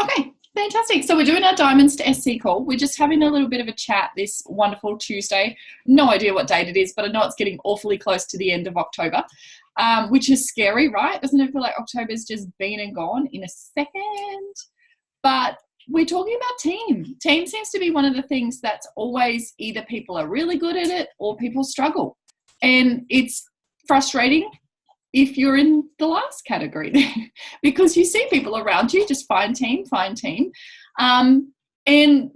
Okay, fantastic. So we're doing our Diamonds to SC call. We're just having a little bit of a chat this wonderful Tuesday. No idea what date it is, but I know it's getting awfully close to the end of October, which is scary, right? Doesn't it feel like October's just been and gone in a second? But we're talking about team. Team seems to be one of the things that's always either people are really good at it or people struggle. And it's frustrating if you're in the last category because you see people around you just fine team. And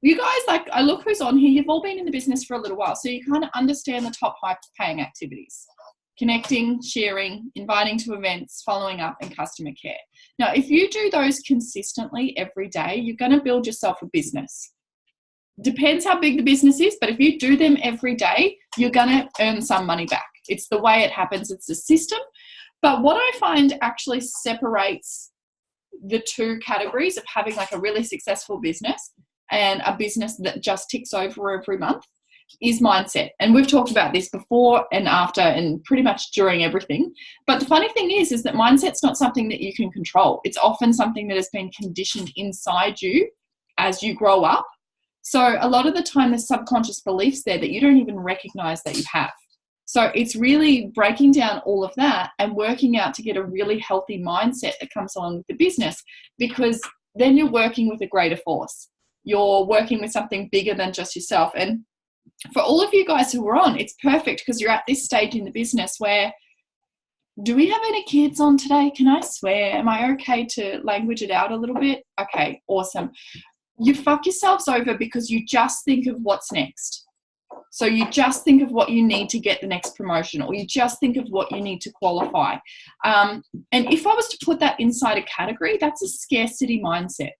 you guys, like, I look who's on here, you've all been in the business for a little while, so you kind of understand the top high paying activities: connecting, sharing, inviting to events, following up, and customer care. Now, if you do those consistently every day, you're going to build yourself a business. Depends how big the business is, but if you do them every day, you're going to earn some money back. It's the way it happens. It's the system. But what I find actually separates the two categories of having like a really successful business and a business that just ticks over every month is mindset. And we've talked about this before and after and pretty much during everything. But the funny thing is that mindset's not something that you can control. It's often something that has been conditioned inside you as you grow up. So a lot of the time there's subconscious beliefs there that you don't even recognize that you have. So it's really breaking down all of that and working out to get a really healthy mindset that comes along with the business, because then you're working with a greater force. You're working with something bigger than just yourself. And for all of you guys who are on, it's perfect because you're at this stage in the business where, do we have any kids on today? Can I swear? Am I okay to language it out a little bit? Okay, awesome. You fuck yourselves over because you just think of what's next. So you just think of what you need to get the next promotion, or you just think of what you need to qualify. And if I was to put that inside a category, that's a scarcity mindset.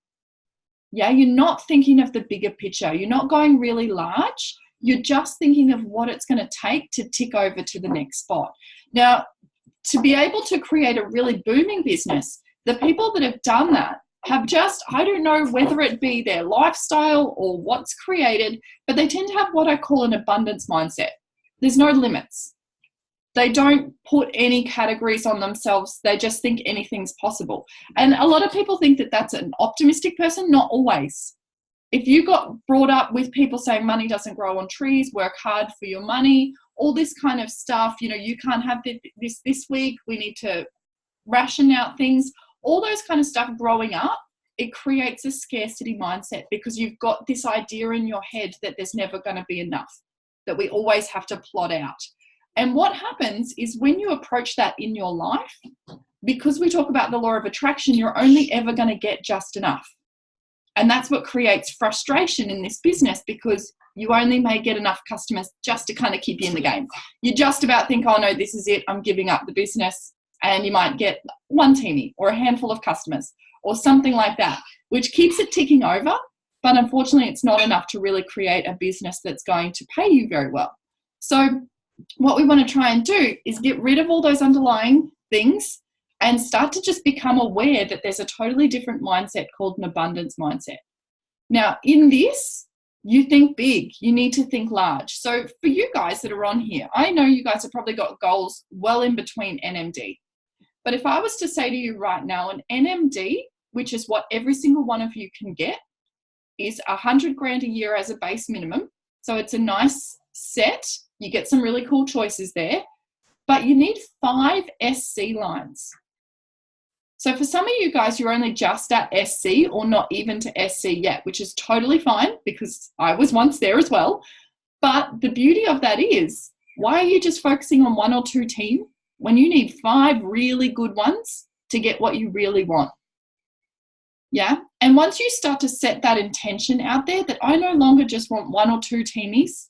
Yeah, you're not thinking of the bigger picture. You're not going really large. You're just thinking of what it's going to take to tick over to the next spot. Now, to be able to create a really booming business, the people that have done that have just, I don't know whether it be their lifestyle or what's created, but they tend to have what I call an abundance mindset. There's no limits. They don't put any categories on themselves. They just think anything's possible. And a lot of people think that that's an optimistic person. Not always. If you got brought up with people saying money doesn't grow on trees, work hard for your money, all this kind of stuff, you know, you can't have this week, we need to ration out things, all those kind of stuff growing up, it creates a scarcity mindset because you've got this idea in your head that there's never going to be enough, that we always have to plot out. And what happens is when you approach that in your life, because we talk about the law of attraction, you're only ever going to get just enough. And that's what creates frustration in this business, because you only may get enough customers just to kind of keep you in the game. You just about think, oh no, this is it, I'm giving up the business. And you might get one teamie or a handful of customers or something like that, which keeps it ticking over. But unfortunately, it's not enough to really create a business that's going to pay you very well. So what we want to try and do is get rid of all those underlying things and start to just become aware that there's a totally different mindset called an abundance mindset. Now, in this, you think big, you need to think large. So for you guys that are on here, I know you guys have probably got goals well in between NMD. But if I was to say to you right now, an NMD, which is what every single one of you can get, is 100 grand a year as a base minimum. So it's a nice set. You get some really cool choices there, but you need 5 SC lines. So for some of you guys, you're only just at SC or not even to SC yet, which is totally fine because I was once there as well. But the beauty of that is, why are you just focusing on 1 or 2 team when you need 5 really good ones to get what you really want? Yeah. And once you start to set that intention out there that I no longer just want 1 or 2 teamies,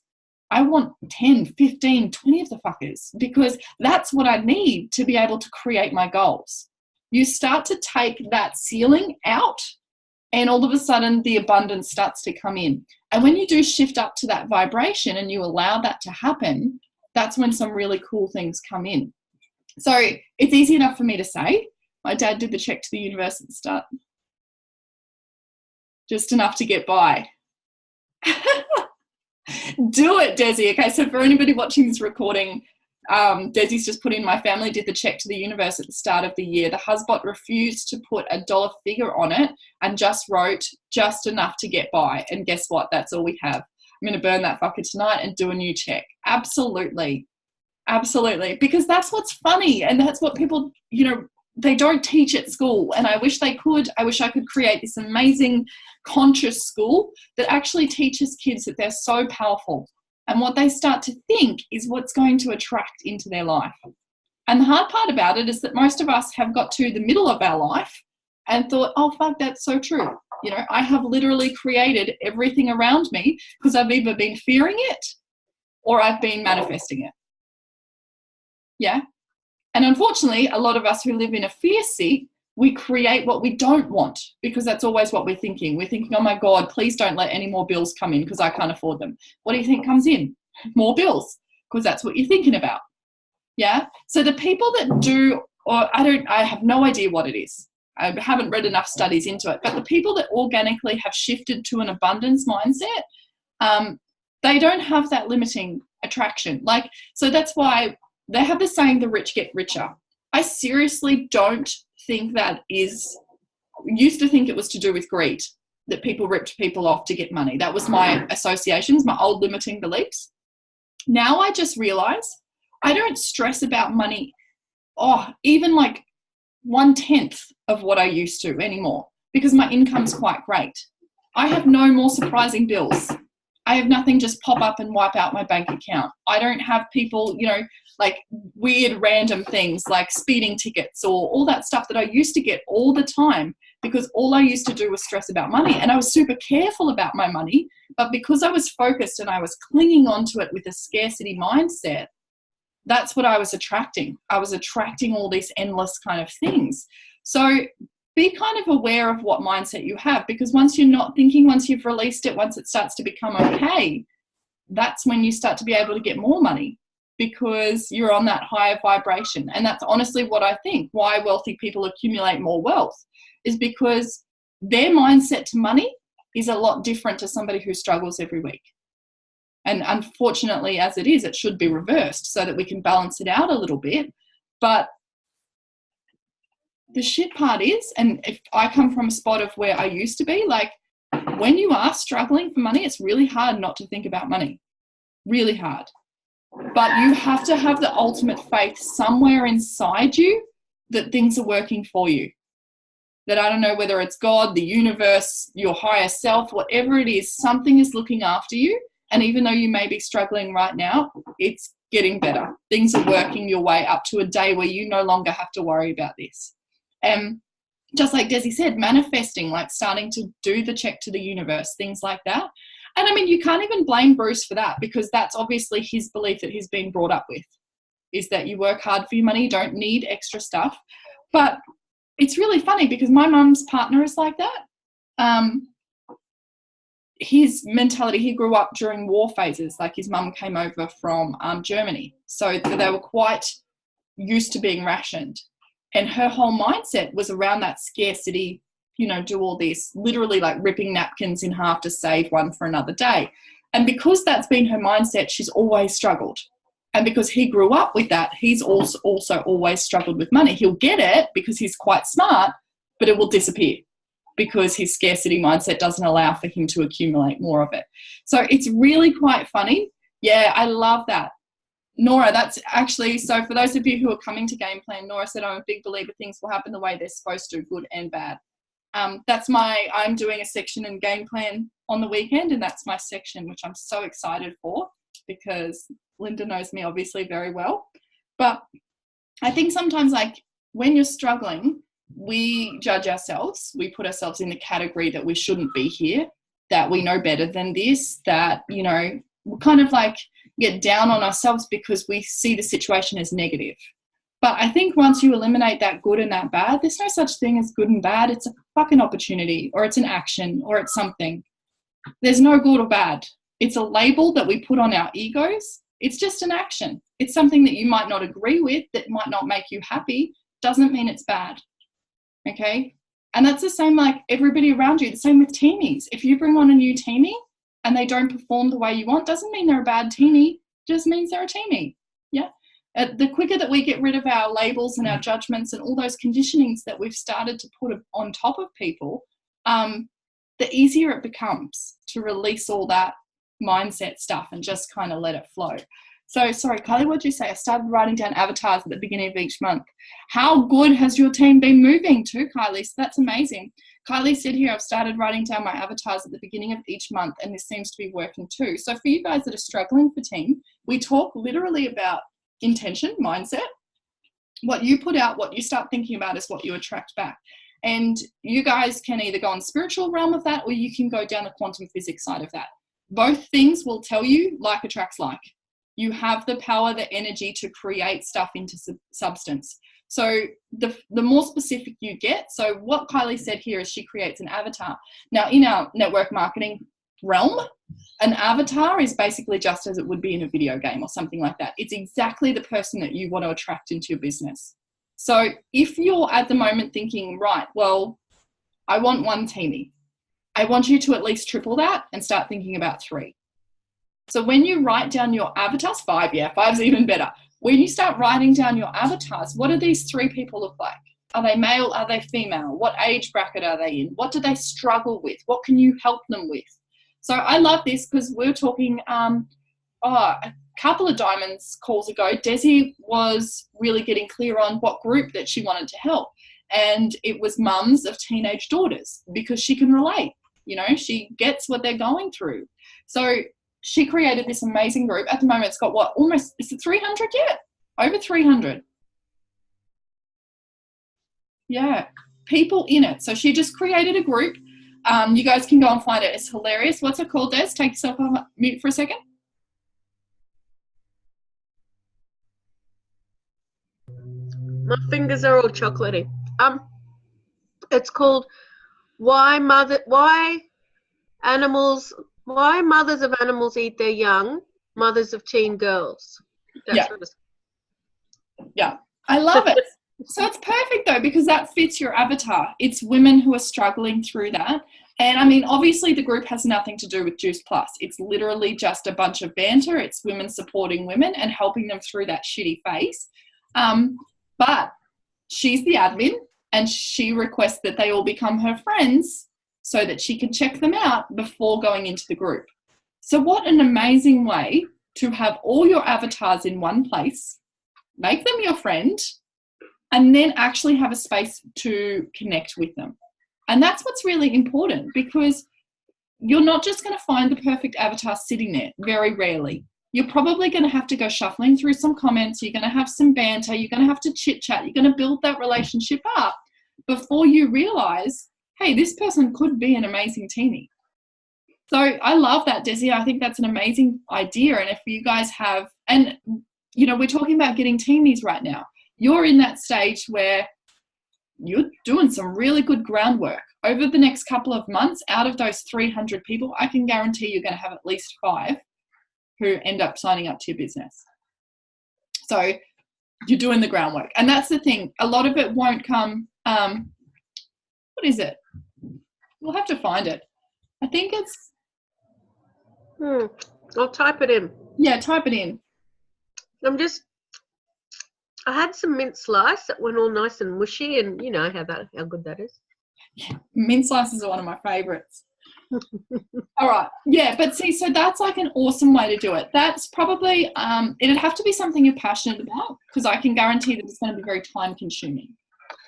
I want 10, 15, 20 of the fuckers, because that's what I need to be able to create my goals. You start to take that ceiling out and all of a sudden the abundance starts to come in. And when you do shift up to that vibration and you allow that to happen, that's when some really cool things come in. So it's easy enough for me to say. My dad did the check to the universe at the start. Just enough to get by. Do it, Desi. Okay, so for anybody watching this recording, Desi's just put in, my family did the check to the universe at the start of the year. The husband refused to put a dollar figure on it and just wrote just enough to get by. And guess what? That's all we have. I'm going to burn that fucker tonight and do a new check. Absolutely. Absolutely. Because that's what's funny. And that's what people, they don't teach at school. And I wish they could. I wish I could create this amazing conscious school that actually teaches kids that they're so powerful. And what they start to think is what's going to attract into their life. And the hard part about it is that most of us have got to the middle of our life and thought, oh, fuck, that's so true. I have literally created everything around me because I've either been fearing it or I've been manifesting it. Yeah. And unfortunately, a lot of us who live in a fear seat, we create what we don't want because that's always what we're thinking. We're thinking, oh my God, please don't let any more bills come in because I can't afford them. What do you think comes in? More bills, because that's what you're thinking about. Yeah. So the people that do, or I have no idea what it is. I haven't read enough studies into it, but the people that organically have shifted to an abundance mindset, they don't have that limiting attraction. So that's why they have the saying, the rich get richer. I seriously don't think that used to think it was to do with greed, that people ripped people off to get money. That was my associations, my old limiting beliefs. Now I just realize I don't stress about money, even 1/10 of what I used to anymore, because my income's quite great. I have no more surprising bills. I have nothing just pop up and wipe out my bank account. I don't have people, weird random things like speeding tickets or all that stuff that I used to get all the time, because all I used to do was stress about money, and I was super careful about my money. But because I was focused and I was clinging onto it with a scarcity mindset, that's what I was attracting. I was attracting all these endless kind of things. So be kind of aware of what mindset you have, because once you're not thinking, once you've released it, once it starts to become okay, that's when you start to be able to get more money, because you're on that higher vibration. And that's honestly what I think why wealthy people accumulate more wealth, is because their mindset to money is a lot different to somebody who struggles every week. And unfortunately, as it is, it should be reversed so that we can balance it out a little bit. But the shit part is, and if I come from a spot of where I used to be, when you are struggling for money, it's really hard not to think about money. Really hard. But you have to have the ultimate faith somewhere inside you that things are working for you. That, I don't know, whether it's God, the universe, your higher self, whatever it is, something is looking after you. And even though you may be struggling right now, it's getting better. Things are working your way up to a day where you no longer have to worry about this. And just like Desi said, manifesting, starting to do the check to the universe, things like that. And I mean, you can't even blame Bruce for that, because that's obviously his belief that he's been brought up with, is that you work hard for your money, you don't need extra stuff. But it's really funny because my mum's partner is like that. His mentality, he grew up during war phases. His mum came over from Germany. So they were quite used to being rationed. And her whole mindset was around that scarcity, do all this, literally ripping napkins in half to save one for another day. And because that's been her mindset, she's always struggled. And because he grew up with that, he's also always struggled with money. He'll get it because he's quite smart, but it will disappear because his scarcity mindset doesn't allow for him to accumulate more of it. So it's really quite funny. Yeah, I love that. Nora, that's actually, so for those of you who are coming to Game Plan, Nora said, I'm a big believer things will happen the way they're supposed to, good and bad. I'm doing a section in Game Plan on the weekend, and that's my section, which I'm so excited for, because Linda knows me obviously very well. But I think sometimes when you're struggling, we judge ourselves. We put ourselves in the category that we shouldn't be here, that we know better than this, that, we're kind of get down on ourselves because we see the situation as negative. But I think once you eliminate that good and that bad, there's no such thing as good and bad. It's a fucking opportunity, or it's an action, or it's something. There's no good or bad. It's a label that we put on our egos. It's just an action. It's something that you might not agree with, that might not make you happy. Doesn't mean it's bad. Okay? And that's the same everybody around you. The same with teamies. If you bring on a new teamie and they don't perform the way you want, doesn't mean they're a bad teamie. Just means they're a teamie. Yeah. The quicker that we get rid of our labels and our judgments and all those conditionings that we've started to put on top of people, the easier it becomes to release all that mindset stuff and just kind of let it flow. So, sorry, Kylie, what did you say? I started writing down avatars at the beginning of each month. How good has your team been moving too, Kylie? So that's amazing. Kylie said here, I've started writing down my avatars at the beginning of each month, and this seems to be working too. So for you guys that are struggling for team, we talk literally about intention, mindset. What you put out, what you start thinking about is what you attract back. And you guys can either go on the spiritual realm of that, or you can go down the quantum physics side of that. Both things will tell you like attracts like. You have the power, the energy to create stuff into substance. So the more specific you get, so what Kylie said here is she creates an avatar. Now, in our network marketing realm, an avatar is basically just as it would be in a video game or something like that. It's exactly the person that you want to attract into your business. So if you're at the moment thinking, right, well, I want 1 teamie, I want you to at least triple that and start thinking about 3. So when you write down your avatars, 5, 5's even better. When you start writing down your avatars, what do these 3 people look like? Are they male? Are they female? What age bracket are they in? What do they struggle with? What can you help them with? So I love this because we're talking a couple of diamonds calls ago, Desi was really getting clear on what group that she wanted to help. And it was mums of teenage daughters because she can relate. You know, she gets what they're going through. So she created this amazing group. At the moment, it's got what, almost, is it 300 yet? Over 300. Yeah, people in it. So she just created a group. You guys can go and find it. It's hilarious. What's it called, Des? Take yourself off mute for a second. My fingers are all chocolatey. It's called Why Mothers of Animals Eat Their Young, Mothers of Teen Girls. Yeah, I love it. So it's perfect though, because that fits your avatar. It's women who are struggling through that. And I mean, obviously the group has nothing to do with Juice Plus. It's literally just a bunch of banter. It's women supporting women and helping them through that shitty phase. But she's the admin and she requests that they all become her friends so that she can check them out before going into the group. So what an amazing way to have all your avatars in one place, make them your friend, and then actually have a space to connect with them. And that's what's really important, because you're not just going to find the perfect avatar sitting there, very rarely. You're probably going to have to go shuffling through some comments. You're going to have some banter. You're going to have to chit chat. You're going to build that relationship up before you realize, hey, this person could be an amazing teamie. So I love that, Desi. I think that's an amazing idea. And if you guys have, and you know, we're talking about getting teamies right now. You're in that stage where you're doing some really good groundwork. Over the next couple of months, out of those 300 people, I can guarantee you're going to have at least 5 who end up signing up to your business. So you're doing the groundwork. And that's the thing. A lot of it won't come, what is it? We'll have to find it. I think it's... I'll type it in. Yeah, type it in. I had some mint slice that went all nice and mushy, and you know how good that is. Yeah, mint slices are one of my favourites. All right. Yeah, but see, so that's like an awesome way to do it. That's probably, it'd have to be something you're passionate about, because I can guarantee that it's going to be very time consuming.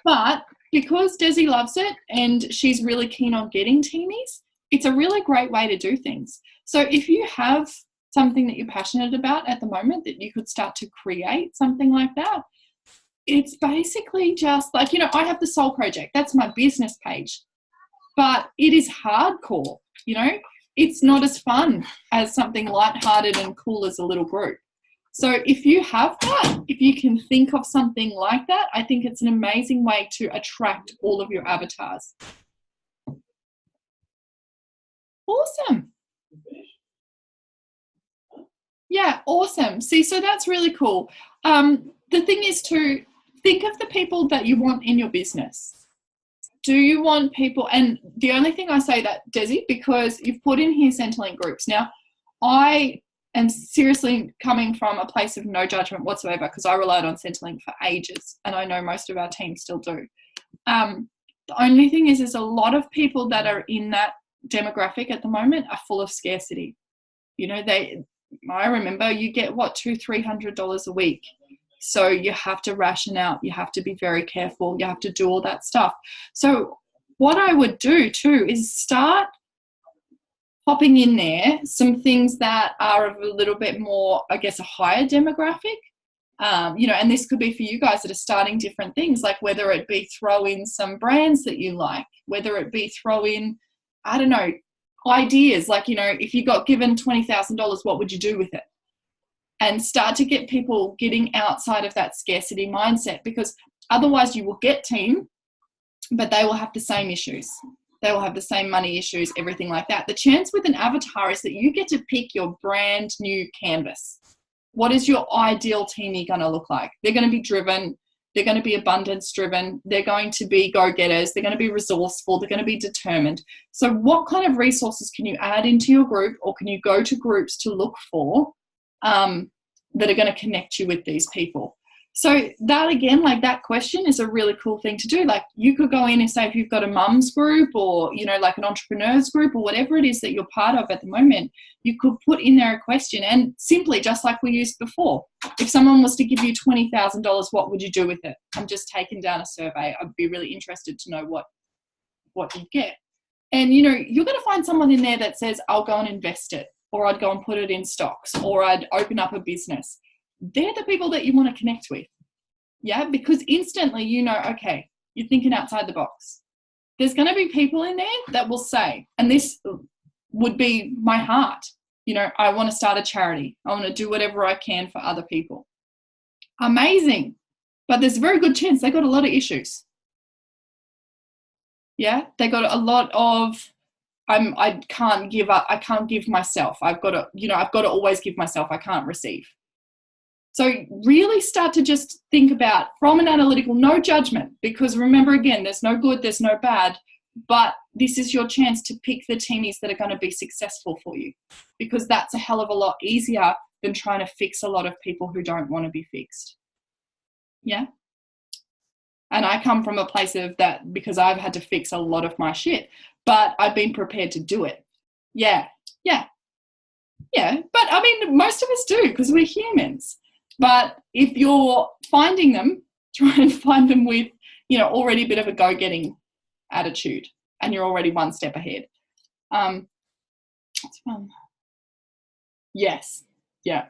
But because Desi loves it and she's really keen on getting teamies, it's a really great way to do things. So if you have something that you're passionate about at the moment that you could start to create something like that, it's basically just like, you know, I have the Soul Project. That's my business page. But it is hardcore, you know. It's not as fun as something lighthearted and cool as a little group. So if you have that, if you can think of something like that, I think it's an amazing way to attract all of your avatars. Awesome. Yeah, awesome. See, so that's really cool. The thing is to think of the people that you want in your business. Do you want people, and the only thing I say that, Desi, because you've put in here Centrelink groups. Now, I and seriously coming from a place of no judgment whatsoever, because I relied on Centrelink for ages, and I know most of our team still do. The only thing is a lot of people that are in that demographic at the moment are full of scarcity. You know, I remember you get what, $200-300 a week. So you have to ration out, you have to be very careful, you have to do all that stuff. So what I would do too is start popping in there some things that are of a little bit more, I guess, a higher demographic. You know, and this could be for you guys that are starting different things, like whether it be throw in some brands that you like, whether it be throw in, I don't know, ideas like, you know, if you got given $20,000, what would you do with it? And start to get people getting outside of that scarcity mindset, because otherwise you will get team, but they will have the same issues. They will have the same money issues, everything like that. The chance with an avatar is that you get to pick your brand new canvas. What is your ideal teamie going to look like? They're going to be driven. They're going to be abundance driven. They're going to be go-getters. They're going to be resourceful. They're going to be determined. So what kind of resources can you add into your group, or can you go to groups to look for that are going to connect you with these people? So that, again, like that question is a really cool thing to do. Like you could go in and say, if you've got a mums group, or, you know, like an entrepreneurs group, or whatever it is that you're part of at the moment, you could put in there a question, and simply, just like we used before, if someone was to give you $20,000, what would you do with it? I'm just taking down a survey. I'd be really interested to know what you get. And, you know, you're going to find someone in there that says, I'll go and invest it, or I'd go and put it in stocks, or I'd open up a business. They're the people that you want to connect with. Yeah, because instantly you know, okay, you're thinking outside the box. There's going to be people in there that will say, and this would be my heart, you know, I want to start a charity. I want to do whatever I can for other people. Amazing. But there's a very good chance they got a lot of issues. Yeah, they got a lot of, I can't give up. I can't give myself. I've got to always give myself. I can't receive. So really start to just think about, from an analytical, no judgment, because remember, again, there's no good, there's no bad, but this is your chance to pick the teamies that are going to be successful for you, because that's a hell of a lot easier than trying to fix a lot of people who don't want to be fixed. Yeah. And I come from a place of that, because I've had to fix a lot of my shit, but I've been prepared to do it. Yeah. But I mean, most of us do, because we're humans. But if you're finding them, try and find them with, you know, already a bit of a go-getting attitude, and you're already one step ahead. That's fun. Yes. Yeah,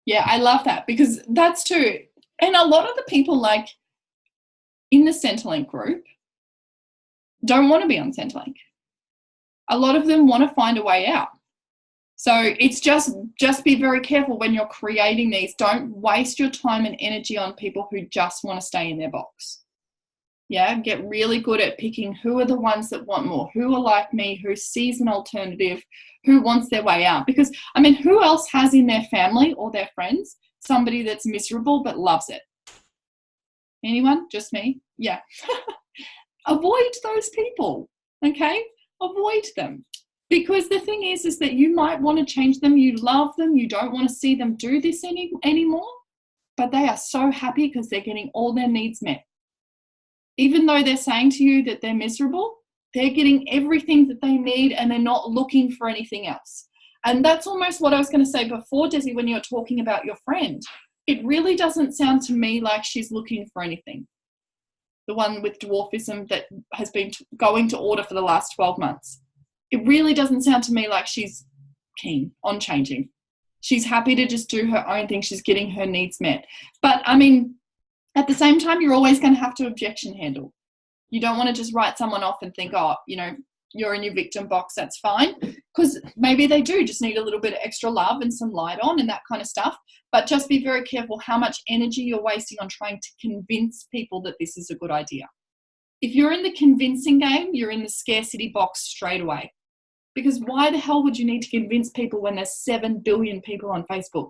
I love that, because that's too. And a lot of the people, like in the Centrelink group, don't want to be on Centrelink. A lot of them want to find a way out. So it's just be very careful when you're creating these. Don't waste your time and energy on people who just want to stay in their box. Yeah, get really good at picking who are the ones that want more, who are like me, who sees an alternative, who wants their way out. Because, I mean, who else has in their family or their friends somebody that's miserable but loves it? Anyone? Just me? Yeah. Avoid those people, okay? Avoid them. Because the thing is that you might want to change them, you love them, you don't want to see them do this anymore, but they are so happy because they're getting all their needs met. Even though they're saying to you that they're miserable, they're getting everything that they need, and they're not looking for anything else. And that's almost what I was going to say before, Desi, when you're talking about your friend. It really doesn't sound to me like she's looking for anything. The one with dwarfism that has been going to order for the last 12 months. It really doesn't sound to me like she's keen on changing. She's happy to just do her own thing. She's getting her needs met. But, I mean, at the same time, you're always going to have to objection handle. You don't want to just write someone off and think, oh, you know, you're in your victim box, that's fine. Because maybe they do just need a little bit of extra love and some light on and that kind of stuff. But just be very careful how much energy you're wasting on trying to convince people that this is a good idea. If you're in the convincing game, you're in the scarcity box straight away. Because why the hell would you need to convince people when there's 7 billion people on Facebook?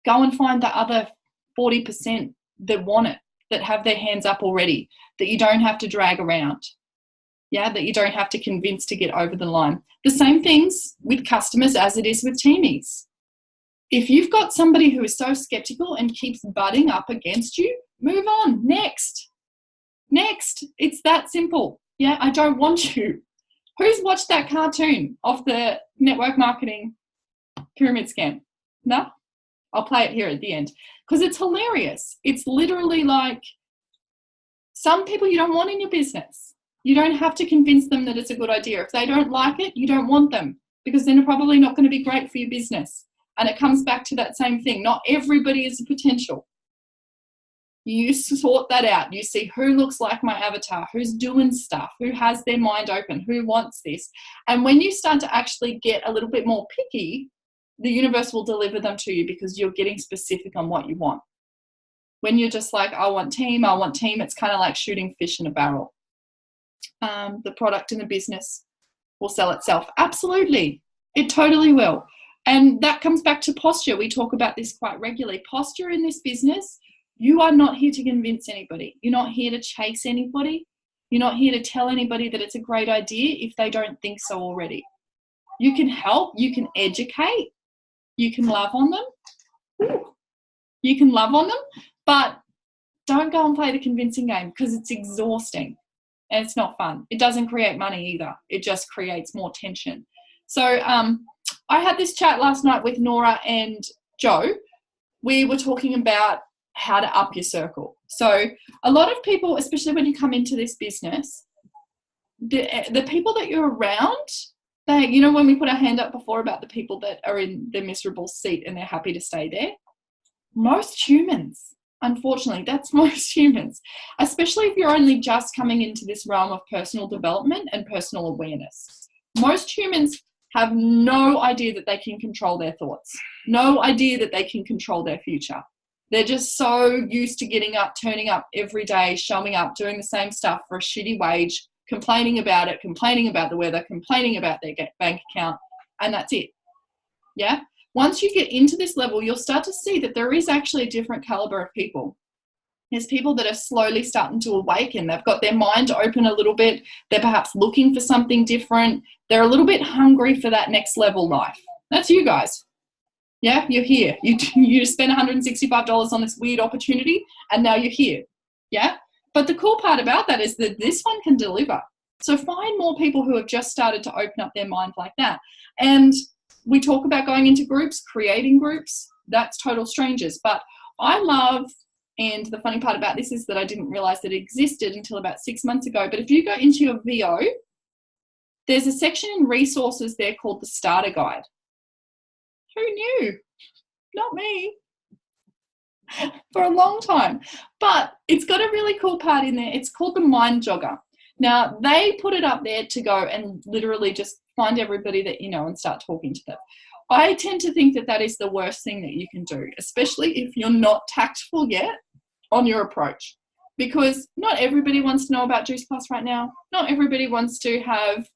Go and find the other 40% that want it, that have their hands up already, that you don't have to drag around. Yeah, that you don't have to convince to get over the line. The same things with customers as it is with teamies. If you've got somebody who is so skeptical and keeps butting up against you, move on. Next. It's that simple. Yeah, I don't want you. Who's watched that cartoon of the network marketing pyramid scam? No? I'll play it here at the end because it's hilarious. It's literally like some people you don't want in your business. You don't have to convince them that it's a good idea. If they don't like it, you don't want them because then they're probably not going to be great for your business. And it comes back to that same thing. Not everybody is a potential. You sort that out. You see who looks like my avatar, who's doing stuff, who has their mind open, who wants this. And when you start to actually get a little bit more picky, the universe will deliver them to you because you're getting specific on what you want. When you're just like, I want team, it's kind of like shooting fish in a barrel. The product in the business will sell itself. Absolutely. It totally will. And that comes back to posture. We talk about this quite regularly. Posture in this business, you are not here to convince anybody. You're not here to chase anybody. You're not here to tell anybody that it's a great idea if they don't think so already. You can help. You can educate. You can love on them. You can love on them, but don't go and play the convincing game because it's exhausting and it's not fun. It doesn't create money either. It just creates more tension. So I had this chat last night with Nora and Joe. We were talking about how to up your circle. So a lot of people, especially when you come into this business, the people that you're around, they, you know, when we put our hand up before about the people that are in the miserable seat and they're happy to stay there, most humans, unfortunately, that's most humans, especially if you're only just coming into this realm of personal development and personal awareness. Most humans have no idea that they can control their thoughts, no idea that they can control their future. They're just so used to getting up, turning up every day, showing up, doing the same stuff for a shitty wage, complaining about it, complaining about the weather, complaining about their bank account, and that's it. Yeah? Once you get into this level, you'll start to see that there is actually a different caliber of people. There's people that are slowly starting to awaken. They've got their mind open a little bit. They're perhaps looking for something different. They're a little bit hungry for that next level life. That's you guys. Yeah, you're here. You spent $165 on this weird opportunity and now you're here. Yeah? But the cool part about that is that this one can deliver. So find more people who have just started to open up their mind like that. And we talk about going into groups, creating groups. That's total strangers. But I love, and the funny part about this is that I didn't realize that it existed until about 6 months ago. But if you go into your VO, there's a section in resources there called the starter guide. Who knew? Not me. For a long time. But it's got a really cool part in there. It's called the Mind Jogger. Now, they put it up there to go and literally just find everybody that you know and start talking to them. I tend to think that that is the worst thing that you can do, especially if you're not tactful yet on your approach. Because not everybody wants to know about Juice Plus right now. Not everybody wants to have,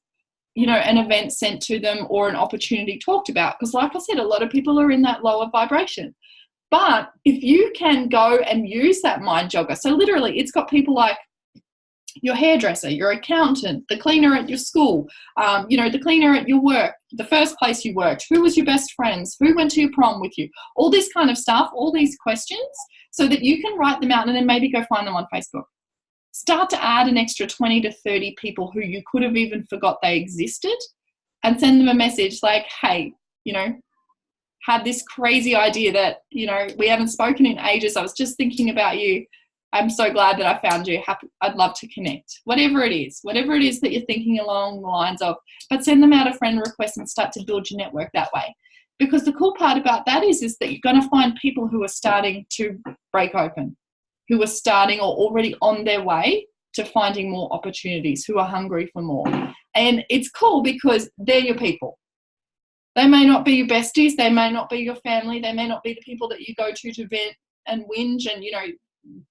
you know, an event sent to them or an opportunity talked about. Because like I said, a lot of people are in that lower vibration. But if you can go and use that mind jogger, so literally it's got people like your hairdresser, your accountant, the cleaner at your school, you know, the cleaner at your work, the first place you worked, who was your best friends, who went to your prom with you, all this kind of stuff, all these questions, so that you can write them out and then maybe go find them on Facebook. Start to add an extra 20 to 30 people who you could have even forgot they existed and send them a message like, hey, you know, had this crazy idea that, you know, we haven't spoken in ages. I was just thinking about you. I'm so glad that I found you. I'd love to connect. Whatever it is that you're thinking along the lines of, but send them out a friend request and start to build your network that way. Because the cool part about that is that you're going to find people who are starting to break open, who are starting or already on their way to finding more opportunities, who are hungry for more. And it's cool because they're your people. They may not be your besties. They may not be your family. They may not be the people that you go to vent and whinge. And, you know,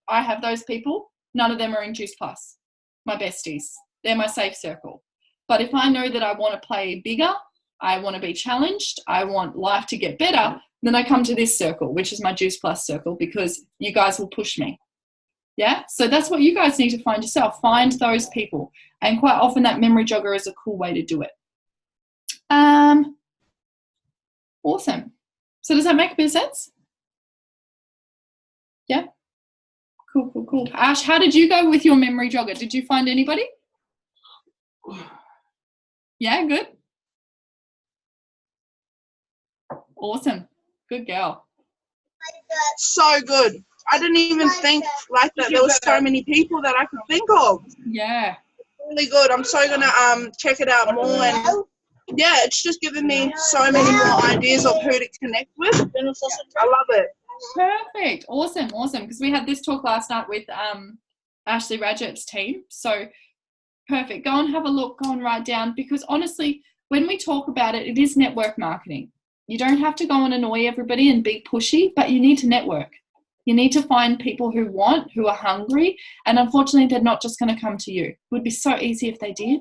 I have those people. None of them are in Juice Plus. My besties. They're my safe circle. But if I know that I want to play bigger, I want to be challenged, I want life to get better, then I come to this circle, which is my Juice Plus circle, because you guys will push me. Yeah, so that's what you guys need to find yourself. Find those people. And quite often that memory jogger is a cool way to do it. Awesome. So does that make a bit of sense? Yeah. Cool. Ash, how did you go with your memory jogger? Did you find anybody? Yeah, good. Awesome. Good girl. So good. I didn't even think like that there was so many people that I could think of. Yeah. Really good. I'm so gonna check it out more, and yeah, it's just given me so many more ideas of who to connect with. I love it. Perfect. Awesome. Because we had this talk last night with Ashley Radget's team. So perfect. Go and have a look, go and write down, because honestly, when we talk about it, it is network marketing. You don't have to go and annoy everybody and be pushy, but you need to network. You need to find people who want, who are hungry, and unfortunately, they're not just going to come to you. It would be so easy if they did,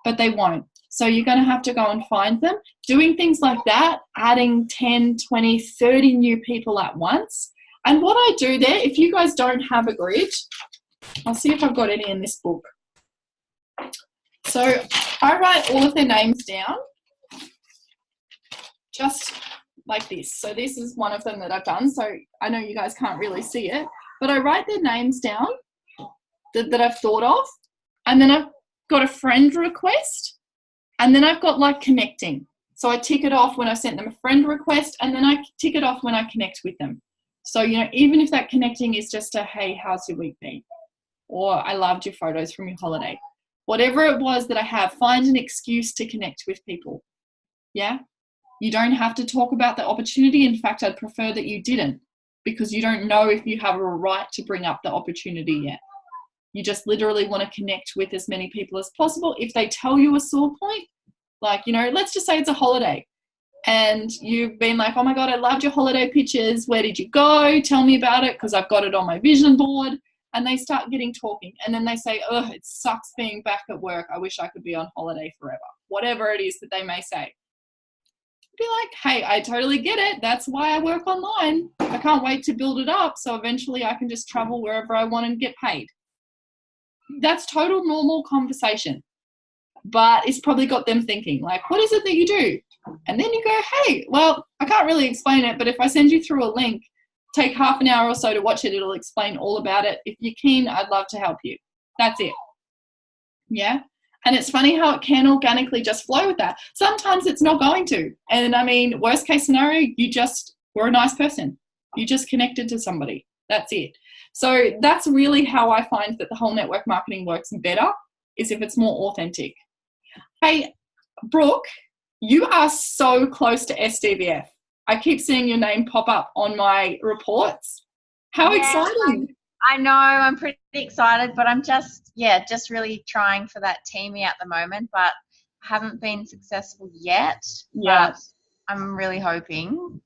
but they won't. So you're going to have to go and find them. Doing things like that, adding 10, 20, 30 new people at once. And what I do there, if you guys don't have a grid, I'll see if I've got any in this book. So I write all of their names down, just like this. So this is one of them that I've done. So I know you guys can't really see it, but I write their names down that I've thought of. And then I've got a friend request. And then I've got like connecting. So I tick it off when I sent them a friend request, and then I tick it off when I connect with them. So, you know, even if that connecting is just a, hey, how's your week been? Or I loved your photos from your holiday. Whatever it was that I have, find an excuse to connect with people. Yeah? You don't have to talk about the opportunity. In fact, I'd prefer that you didn't, because you don't know if you have a right to bring up the opportunity yet. You just literally want to connect with as many people as possible. If they tell you a sore point, like, you know, let's just say it's a holiday and you've been like, oh my God, I loved your holiday pictures. Where did you go? Tell me about it, because I've got it on my vision board. And they start getting talking, and then they say, oh, it sucks being back at work. I wish I could be on holiday forever. Whatever it is that they may say. Be like, hey, I totally get it. That's why I work online. I can't wait to build it up, so eventually I can just travel wherever I want and get paid. That's total normal conversation, but it's probably got them thinking, like, what is it that you do? And then you go, hey, well, I can't really explain it, but if I send you through a link, take half an hour or so to watch it, it'll explain all about it. If you're keen, I'd love to help you. That's it. Yeah. And it's funny how it can organically just flow with that. Sometimes it's not going to. And I mean, worst case scenario, you just were a nice person. You just connected to somebody. That's it. So that's really how I find that the whole network marketing works better, is if it's more authentic. Hey, Brooke, you are so close to SDVF. I keep seeing your name pop up on my reports. How exciting. I know, I'm pretty excited, but I'm just really trying for that teamie at the moment, but I haven't been successful yet. Yeah. But I'm really hoping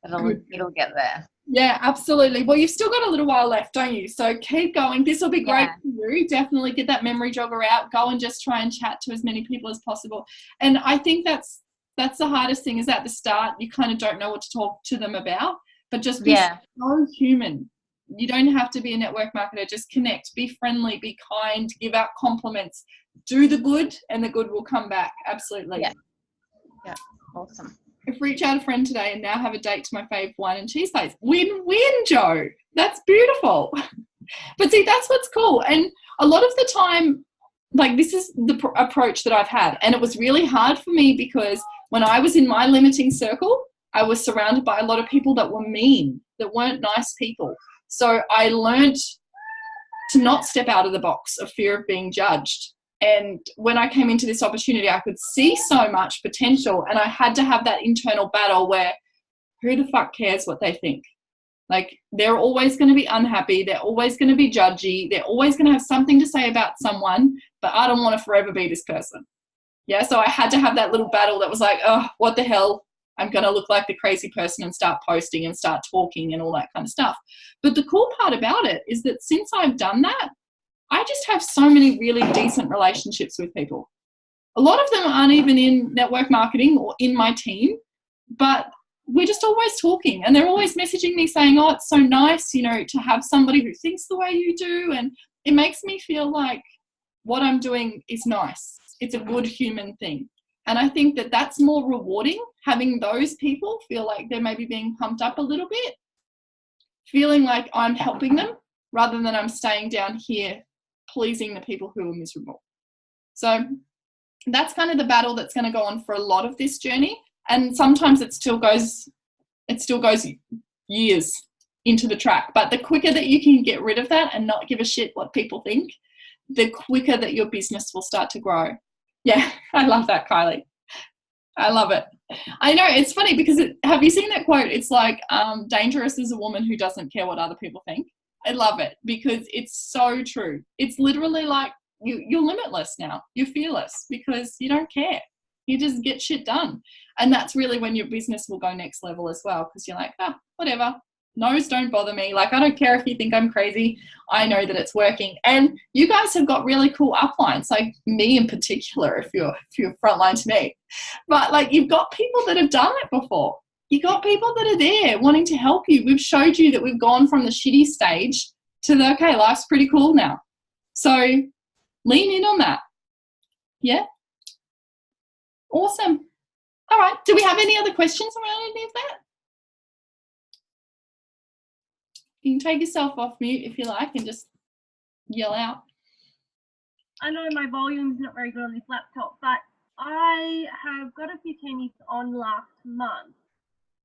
that it'll get there. Yeah, absolutely. Well, you've still got a little while left, don't you? So keep going. This will be great for you. Definitely get that memory jogger out. Go and just try and chat to as many people as possible. And I think that's the hardest thing, is at the start you kind of don't know what to talk to them about, but just be so human. You don't have to be a network marketer. Just connect, be friendly, be kind, give out compliments, do the good, and the good will come back. Absolutely. Yeah. Awesome. I've reached out a friend today and now have a date to my fave wine and cheese place. Win-win, Joe. That's beautiful. But see, that's what's cool. And a lot of the time, like, this is the approach that I've had. And it was really hard for me because when I was in my limiting circle, I was surrounded by a lot of people that were mean, that weren't nice people. So I learned to not step out of the box of fear of being judged. And when I came into this opportunity, I could see so much potential, and I had to have that internal battle where who the fuck cares what they think? Like, they're always going to be unhappy. They're always going to be judgy. They're always going to have something to say about someone, but I don't want to forever be this person. Yeah. So I had to have that little battle that was like, oh, what the hell? I'm going to look like the crazy person and start posting and start talking and all that kind of stuff. But the cool part about it is that since I've done that, I just have so many really decent relationships with people. A lot of them aren't even in network marketing or in my team, but we're just always talking, and they're always messaging me saying, oh, it's so nice, you know, to have somebody who thinks the way you do. And it makes me feel like what I'm doing is nice. It's a good human thing. And I think that that's more rewarding, having those people feel like they're maybe being pumped up a little bit, feeling like I'm helping them rather than I'm staying down here pleasing the people who are miserable. So that's kind of the battle that's going to go on for a lot of this journey. And sometimes it still goes years into the track. But the quicker that you can get rid of that and not give a shit what people think, the quicker that your business will start to grow. Yeah, I love that, Kylie. I love it. I know, it's funny because have you seen that quote? It's like, dangerous is a woman who doesn't care what other people think. I love it because it's so true. It's literally like you're limitless now. You're fearless because you don't care. You just get shit done. And that's really when your business will go next level as well, because you're like, whatever. No's don't bother me. Like, I don't care if you think I'm crazy. I know that it's working. And you guys have got really cool uplines, like me in particular, if you're frontline to me. But like, you've got people that have done it before. You've got people that are there wanting to help you. We've showed you that we've gone from the shitty stage to the, okay, life's pretty cool now. So lean in on that. Yeah. Awesome. All right. Do we have any other questions around any of that? You can take yourself off mute if you like and just yell out. I know my volume's not very good on this laptop, but I have got a few teamies on last month,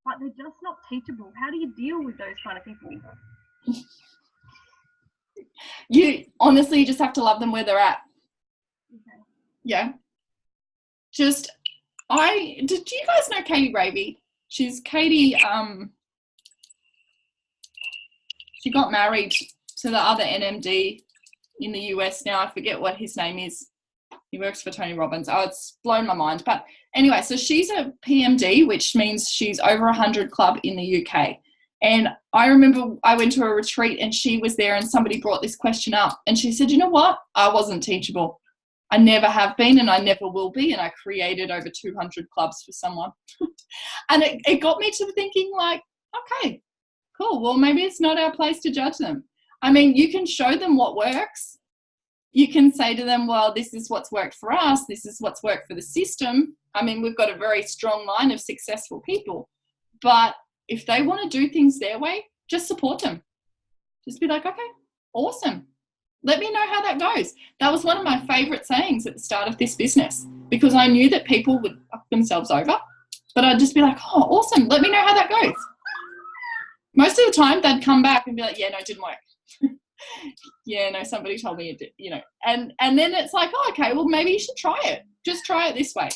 but they're just not teachable. How do you deal with those kind of people? You honestly just have to love them where they're at. Okay. Yeah. Did you guys know Katie Ravy? She's Katie, she got married to the other NMD in the US now. I forget what his name is. He works for Tony Robbins. Oh, it's blown my mind. But anyway, so she's a PMD, which means she's over 100 club in the UK. And I remember I went to a retreat and she was there and somebody brought this question up. And she said, you know what? I wasn't teachable. I never have been and I never will be. And I created over 200 clubs for someone. And it got me to thinking like, okay, cool. Well, maybe it's not our place to judge them. I mean, you can show them what works. You can say to them, well, this is what's worked for us. This is what's worked for the system. I mean, we've got a very strong line of successful people. But if they want to do things their way, just support them. Just be like, okay, awesome. Let me know how that goes. That was one of my favorite sayings at the start of this business because I knew that people would fuck themselves over. But I'd just be like, oh, awesome. Let me know how that goes. Most of the time they'd come back and be like, yeah, no, it didn't work. Yeah, no, somebody told me it did, you know. And then it's like, oh, okay, well, maybe you should try it. Just try it this way.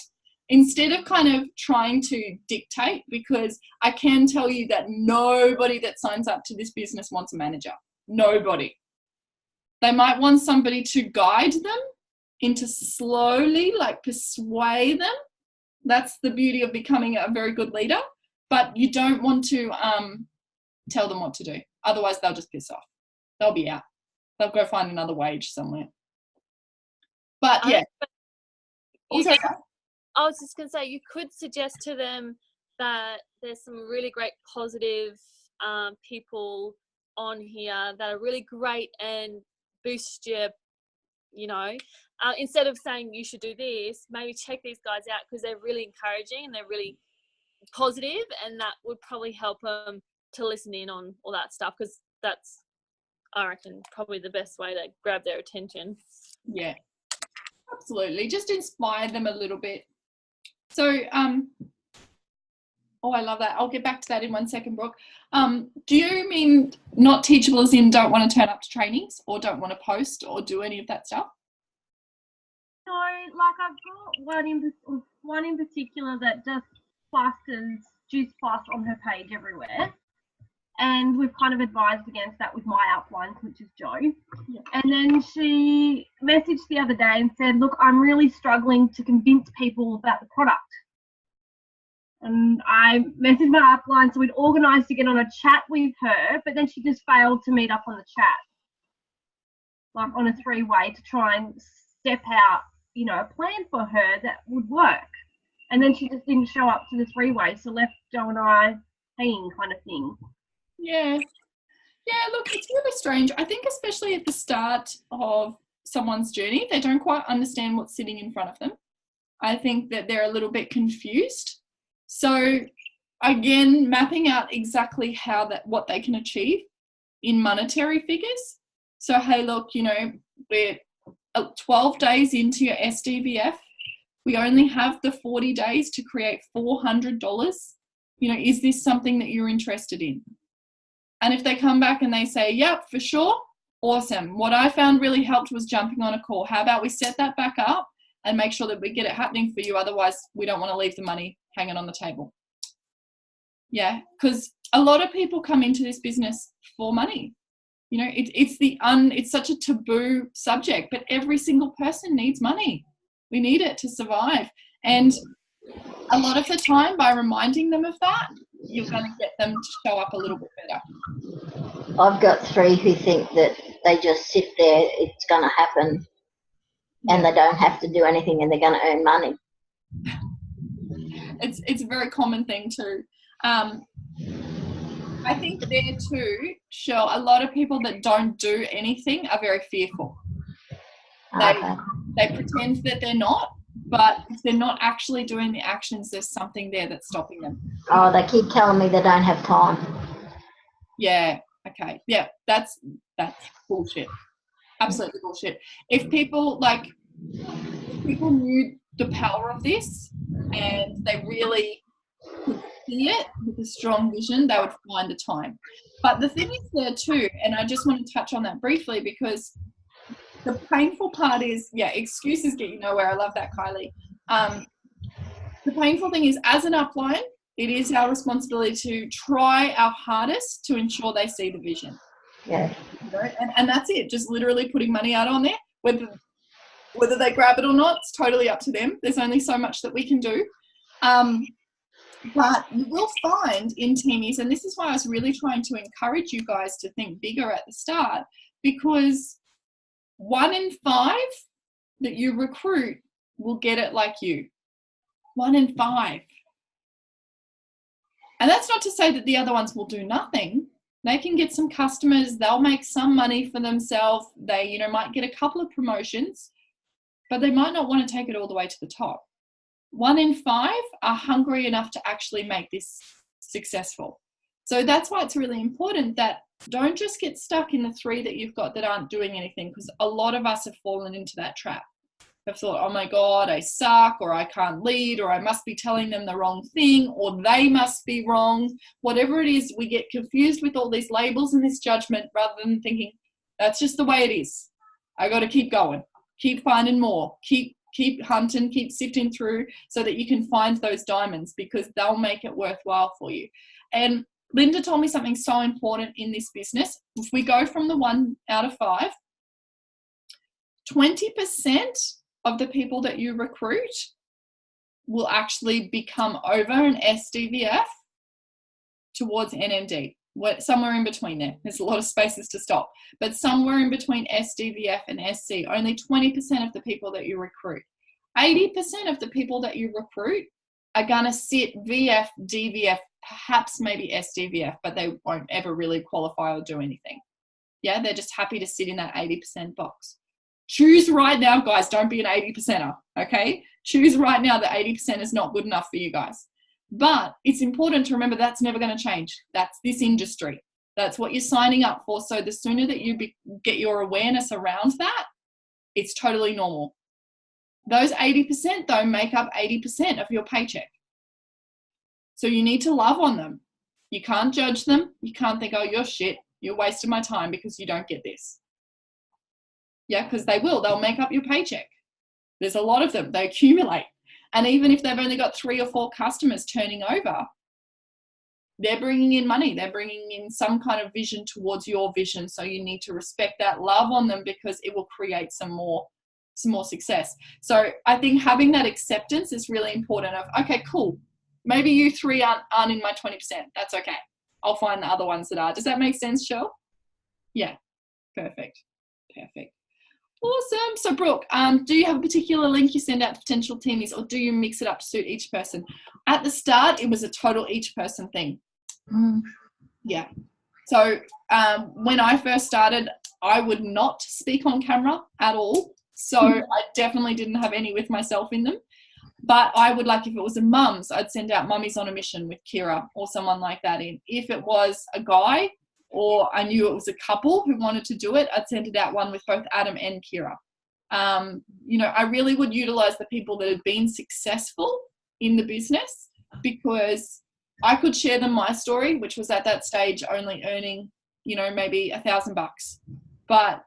Instead of kind of trying to dictate, because I can tell you that nobody that signs up to this business wants a manager. Nobody. They might want somebody to guide them into slowly, like persuade them. That's the beauty of becoming a very good leader. But you don't want to tell them what to do. Otherwise, they'll just piss off. They'll be out. They'll go find another wage somewhere. But yeah. I was just going to say, you could suggest to them that there's some really great positive people on here that are really great and boost you know, instead of saying you should do this, maybe check these guys out because they're really encouraging and they're really positive, and that would probably help them to listen in on all that stuff, because that's, I reckon, probably the best way to grab their attention. Yeah, absolutely. Just inspire them a little bit. So, oh, I love that. I'll get back to that in 1 second, Brooke. Do you mean not teachable as in don't want to turn up to trainings or don't want to post or do any of that stuff? So, like, I've got one in particular that just plasters juice plus on her page everywhere. And we've kind of advised against that with my outlines, which is Jo. Yeah. And then she messaged the other day and said, look, I'm really struggling to convince people about the product. And I messaged my upline, so we'd organised to get on a chat with her, but then she just failed to meet up on the chat, like on a 3-way, to try and step out, you know, a plan for her that would work. And then she just didn't show up to the three-way, so left Joe and I hanging kind of thing. Yeah. Yeah, look, it's really strange. I think especially at the start of someone's journey, they don't quite understand what's sitting in front of them. I think that they're a little bit confused. So again, mapping out exactly what they can achieve in monetary figures. So, hey, look, we're 12 days into your SDVF. We only have the 40 days to create $400. Is this something that you're interested in? And if they come back and they say, yep, for sure, awesome. What I found really helped was jumping on a call. How about we set that back up and make sure that we get it happening for you? Otherwise, we don't want to leave the money hanging on the table. Yeah, because a lot of people come into this business for money. It's such a taboo subject, but every single person needs money. We need it to survive. And a lot of the time, by reminding them of that, you're going to get them to show up a little bit better. I've got 3 who think that they just sit there, it's going to happen, and they don't have to do anything, and they're going to earn money. It's a very common thing too. I think there too, Cheryl, a lot of people that don't do anything are very fearful. They pretend that they're not, but if they're not actually doing the actions, there's something there that's stopping them. Oh, they keep telling me they don't have time. Yeah, okay. Yeah, that's bullshit. Absolutely bullshit. If people knew the power of this and they really could see it with a strong vision, they would find the time. But the thing is there too, and I just want to touch on that briefly, because the painful part is, excuses get you nowhere. I love that, Kylie. The painful thing is, as an upline, it is our responsibility to try our hardest to ensure they see the vision. Yeah. And that's it. Just literally putting money out on there. Whether they grab it or not, it's totally up to them. There's only so much that we can do. But you will find in teamies, and this is why I was really trying to encourage you guys to think bigger at the start, because 1 in 5 that you recruit will get it like you. 1 in 5. And that's not to say that the other ones will do nothing. They can get some customers, they'll make some money for themselves, they might get a couple of promotions, but they might not want to take it all the way to the top. 1 in 5 are hungry enough to actually make this successful. So that's why it's really important that don't just get stuck in the 3 that you've got that aren't doing anything, because a lot of us have fallen into that trap. I've thought, oh my God, I suck, or I can't lead, or I must be telling them the wrong thing, or they must be wrong. Whatever it is, we get confused with all these labels and this judgment rather than thinking, that's just the way it is. I got to keep going, keep finding more, keep hunting, keep sifting through so that you can find those diamonds, because they'll make it worthwhile for you. And Linda told me something so important in this business. If we go from the 1 out of 5, 20% of the people that you recruit will actually become over an SDVF towards NMD. Somewhere in between there. There's a lot of spaces to stop. But somewhere in between SDVF and SC, only 20% of the people that you recruit. 80% of the people that you recruit are going to sit VF, DVF, perhaps maybe SDVF, but they won't ever really qualify or do anything. Yeah, they're just happy to sit in that 80% box. Choose right now, guys. Don't be an 80%er, okay? Choose right now that 80% is not good enough for you guys. But it's important to remember that's never going to change. That's this industry. That's what you're signing up for. So the sooner that you get your awareness around that, it's totally normal. Those 80% though make up 80% of your paycheck. So you need to love on them. You can't judge them. You can't think, oh, you're shit. You're wasting my time because you don't get this. Yeah, because they will. They'll make up your paycheck. There's a lot of them. They accumulate. And even if they've only got 3 or 4 customers turning over, they're bringing in money. They're bringing in some kind of vision towards your vision. So you need to respect that, love on them, because it will create some more success. So I think having that acceptance is really important of, okay, cool. Maybe you 3 aren't in my 20%. That's okay. I'll find the other ones that are. Does that make sense, Cheryl? Yeah. Perfect. Awesome. So, Brooke, do you have a particular link you send out to potential teamies, or do you mix it up to suit each person? At the start, it was a total each person thing. Yeah. So when I first started, I would not speak on camera at all. So I definitely didn't have any with myself in them. But I would, like, if it was a mum's, I'd send out Mummies on a Mission with Kira or someone like that in. If it was a guy, or I knew it was a couple who wanted to do it, I'd send it out one with both Adam and Kira. You know, I really would utilize the people that had been successful in the business, because I could share them my story, which was at that stage only earning, you know, maybe $1,000. But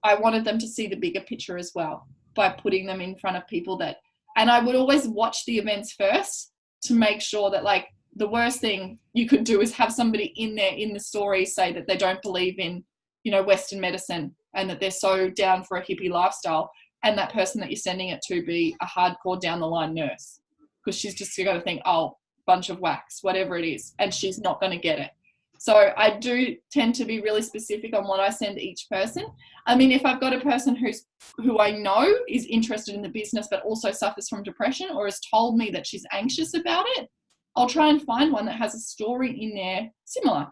I wanted them to see the bigger picture as well by putting them in front of people that, and I would always watch the events first to make sure that, like, the worst thing you could do is have somebody in there in the story say that they don't believe in, you know, Western medicine and that they're so down for a hippie lifestyle, and that person that you're sending it to be a hardcore down the line nurse, because she's just going to think, oh, bunch of wax, whatever it is, and she's not going to get it. So I do tend to be really specific on what I send each person. I mean, if I've got a person who I know is interested in the business but also suffers from depression or has told me that she's anxious about it, I'll try and find one that has a story in there similar,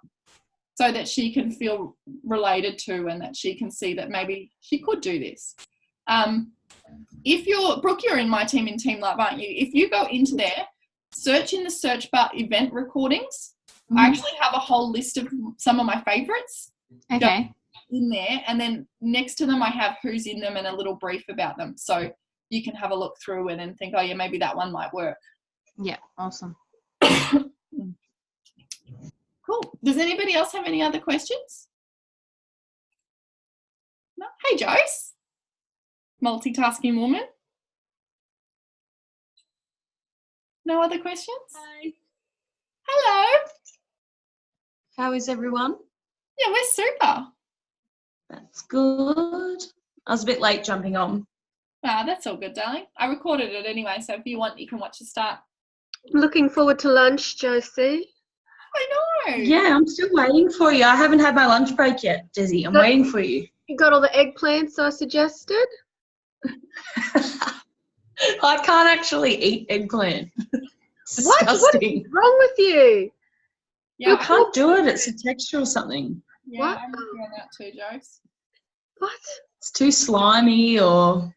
so that she can feel related to and that she can see that maybe she could do this. If you're, Brooke, you're in my team in Team Love, aren't you? If you go into there, search in the search bar event recordings. I actually have a whole list of some of my favorites in there, and then next to them I have who's in them and a little brief about them, so you can have a look through and then think, oh yeah, maybe that one might work. Yeah, awesome. Cool. Does anybody else have any other questions? No? Hey, Joyce. Multitasking woman. No other questions? Hi. Hello. How is everyone? Yeah, we're super. That's good. I was a bit late jumping on. Ah, that's all good, darling. I recorded it anyway, so if you want, you can watch the start. Looking forward to lunch, Josie. I know. Yeah, I'm still waiting for you. I haven't had my lunch break yet, Desi. I'm waiting for you. You got all the eggplants I suggested? I can't actually eat eggplant. It's What? disgusting. What is wrong with you? Yeah, I can't do it. It's a texture or something. yeah, What? I'm with you on that too, Joyce. What? It's too slimy, or